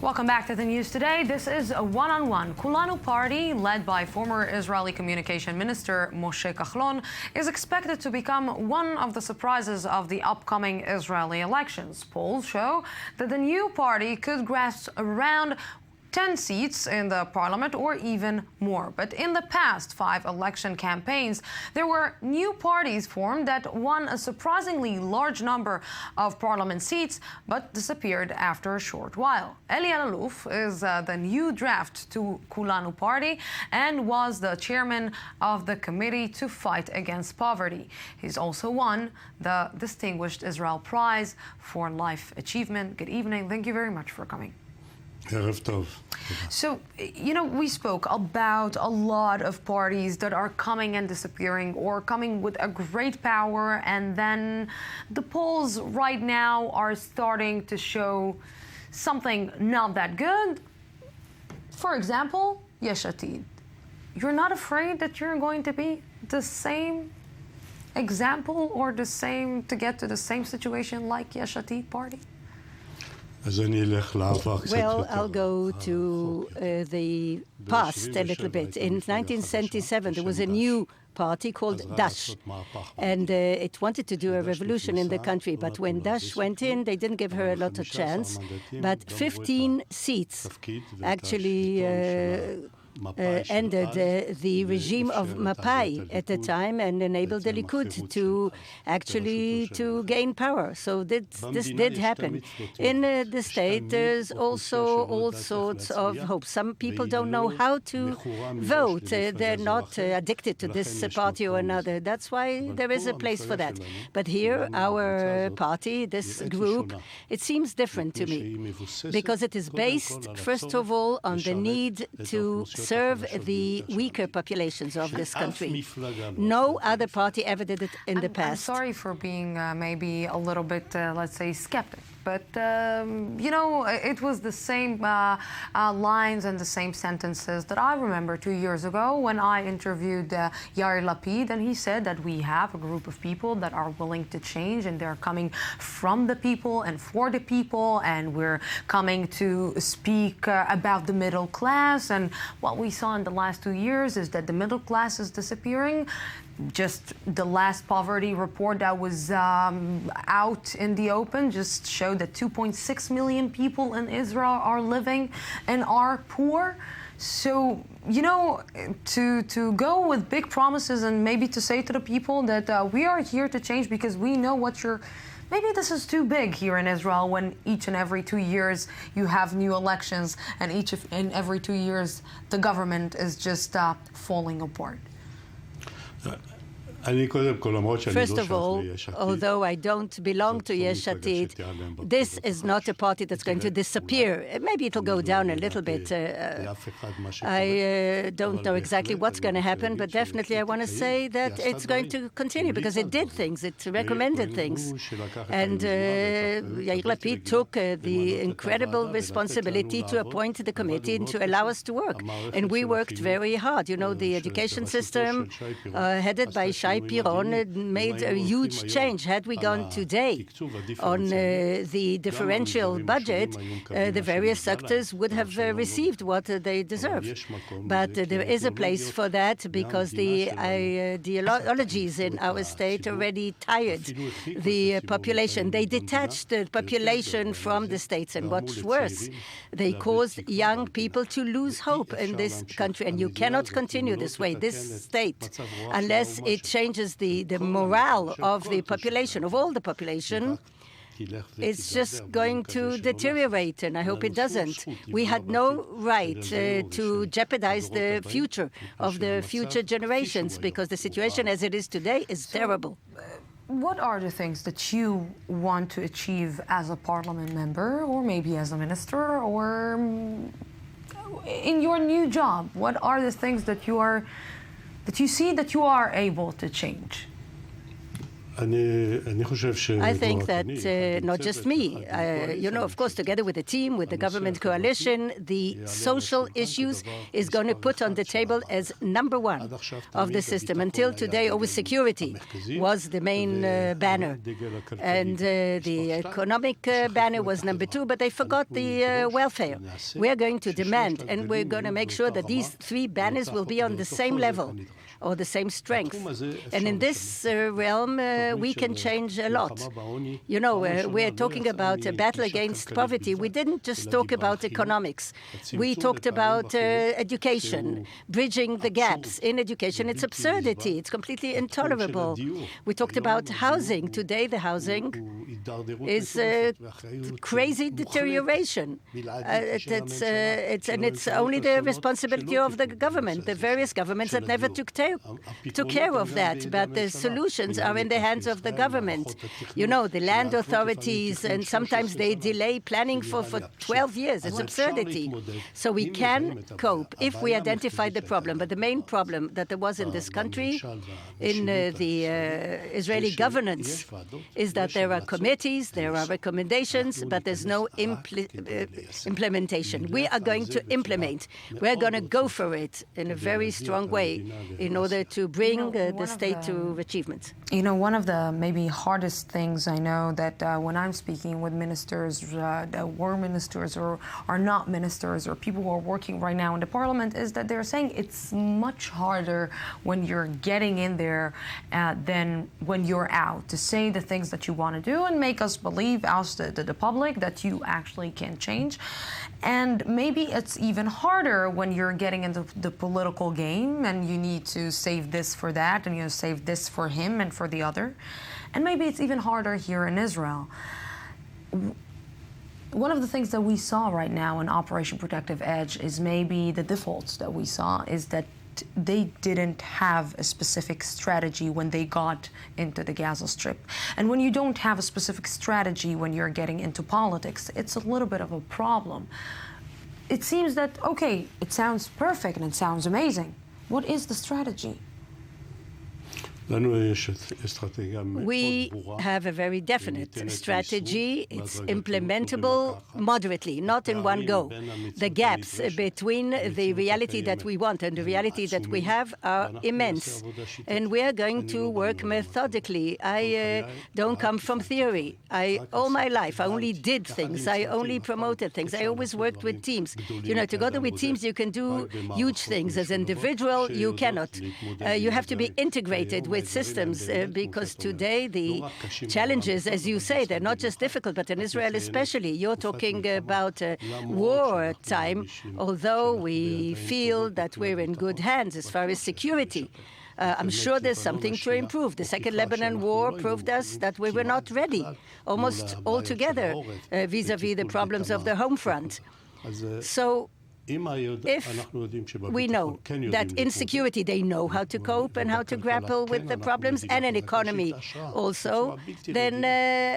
Welcome back to the news today. This is a one-on-one. Kulanu Party, led by former Israeli Communication Minister Moshe Kahlon, is expected to become one of the surprises of the upcoming Israeli elections. Polls show that the new party could grasp around 10 seats in the parliament or even more. But in the past 5 election campaigns, there were new parties formed that won a surprisingly large number of parliament seats but disappeared after a short while. Elie Elalouf is the new draft to Kulanu Party and was the chairman of the committee to fight against poverty. He's also won the Distinguished Israel Prize for Life Achievement. Good evening. Thank you very much for coming. So, we spoke about a lot of parties that are coming and disappearing or coming with a great power, and then the polls right now are starting to show something not that good. For example, Yesh Atid. You're not afraid that you're going to be the same example or to get to the same situation like Yesh Atid party? Well, I'll go to the past a little bit. In 1977, there was a new party called Dash, and it wanted to do a revolution in the country. But when Dash went in, they didn't give her a lot of chance. But 15 seats actually ended the regime of Mapai at the time and enabled the Likud to actually gain power. So this did happen. In the state, there's also all sorts of hope. Some people don't know how to vote. They're not addicted to this party or another. That's why there is a place for that. But here, our party, this group, it seems different to me because it is based, first of all, on the need to serve the weaker populations of this country. No other party ever did it in the past. I'm sorry for being maybe a little bit, let's say, skeptic. But, it was the same lines and the same sentences that I remember 2 years ago when I interviewed Yair Lapid, and he said that we have a group of people that are willing to change, and they're coming from the people and for the people, and we're coming to speak about the middle class. And what we saw in the last 2 years is that the middle class is disappearing. Just the last poverty report that was out in the open just showed that 2.6 million people in Israel are living and are poor. So, to go with big promises and maybe to say to the people that we are here to change because we know what you're... Maybe this is too big here in Israel when each and every 2 years you have new elections and every 2 years the government is just falling apart. First of all, although I don't belong to Yesh Atid, this is not a party that's going to disappear. Maybe it'll go down a little bit. I don't know exactly what's going to happen, but definitely I want to say that it's going to continue because it did things, it recommended things. And Yair Lapid took the incredible responsibility to appoint the committee and to allow us to work. And we worked very hard. The education system headed by Shai Piron made a huge change. Had we gone today on the differential budget, the various sectors would have received what they deserve. But there is a place for that because the ideologies in our state already tired the population. They detached the population from the states, and what's worse, they caused young people to lose hope in this country. And you cannot continue this way, this state, unless it changes the morale of the population, of all the population. It's just going to deteriorate, and I hope it doesn't. We had no right to jeopardize the future of the future generations because the situation as it is today is terrible. What are the things that you want to achieve as a parliament member or maybe as a minister or in your new job? What are the things that you see that you are able to change? I think that not just me, of course, together with the team, with the government coalition, the social issues is going to put on the table as number one of the system. Until today, always security was the main banner. And the economic banner was number two, but they forgot the welfare. We are going to demand, and we're going to make sure that these three banners will be on the same level or the same strength. And in this realm, we can change a lot. We're talking about a battle against poverty. We didn't just talk about economics. We talked about education, bridging the gaps in education. It's absurdity. It's completely intolerable. We talked about housing. Today, the housing is crazy deterioration. It's only the responsibility of the government, the various governments that never took care of that. But the solutions are in the hands of the government. The land authorities, and sometimes they delay planning for 12 years. It's absurdity. So we can cope if we identify the problem. But the main problem that there was in this country, in the Israeli governance, is that there are committees, there are recommendations, but there's no implementation. We are going to implement. We're going to go for it in a very strong way in order to bring the state to achievements. One of the maybe hardest things I know that when I'm speaking with ministers that were ministers or are not ministers or people who are working right now in the parliament is that they're saying it's much harder when you're getting in there than when you're out to say the things that you want to do and make us believe, us the public, that you actually can change. And maybe it's even harder when you're getting into the political game and you need to save this for that and save this for him and for the other. And maybe it's even harder here in Israel. One of the things that we saw right now in Operation Protective Edge is maybe the defaults that we saw is that they didn't have a specific strategy when they got into the Gaza Strip. And when you don't have a specific strategy when you're getting into politics, it's a little bit of a problem. It seems that, okay, it sounds perfect and it sounds amazing. What is the strategy? We have a very definite strategy. It's implementable moderately, not in one go. The gaps between the reality that we want and the reality that we have are immense. And we are going to work methodically. I don't come from theory. All my life, I only did things. I only promoted things. I always worked with teams. Together with teams, you can do huge things. As an individual, you cannot. You have to be integrated with systems, because today the challenges, as you say, they're not just difficult, but in Israel especially, you're talking about war time, although we feel that we're in good hands as far as security. I'm sure there's something to improve. The Second Lebanon War proved us that we were not ready, almost altogether, vis-à-vis the problems of the home front. So if we know that in security they know how to cope and how to grapple with the problems, and an economy also, then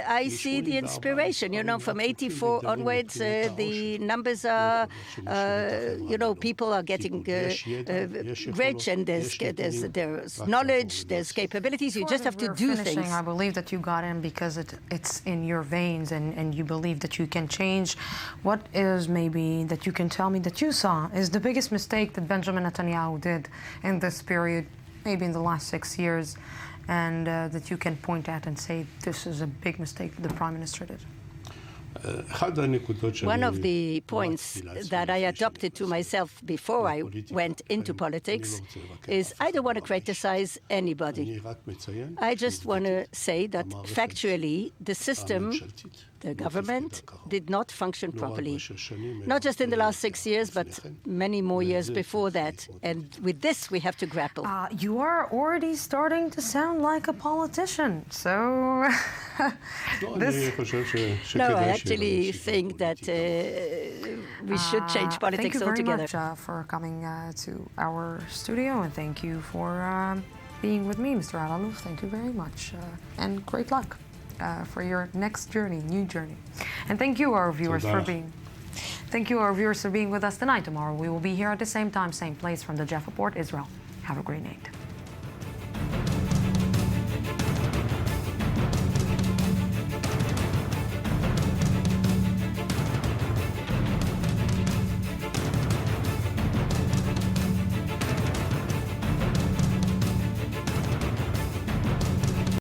I see the inspiration. From 84 onwards, the numbers are, people are getting rich, and there's knowledge, there's capabilities. You just have to do things. I believe that you got in because it's in your veins, and you believe that you can change. What is maybe that you can tell me that you saw is the biggest mistake that Benjamin Netanyahu did in this period, maybe in the last 6 years, and that you can point at and say this is a big mistake that the Prime Minister did? One of the points that I adopted to myself before I went into politics is I don't want to criticize anybody. I just want to say that factually the system, the government, did not function properly. Not just in the last 6 years, but many more years before that. And with this, we have to grapple. You are already starting to sound like a politician. So No, I actually think that we should change politics altogether. Thank you very much for coming to our studio, and thank you for being with me, Mr. Elalouf. Thank you very much, and great luck for your next journey, new journey. And thank you, our viewers, for being with us tonight. Tomorrow we will be here at the same time, same place from the Jaffa Port, Israel. Have a great night.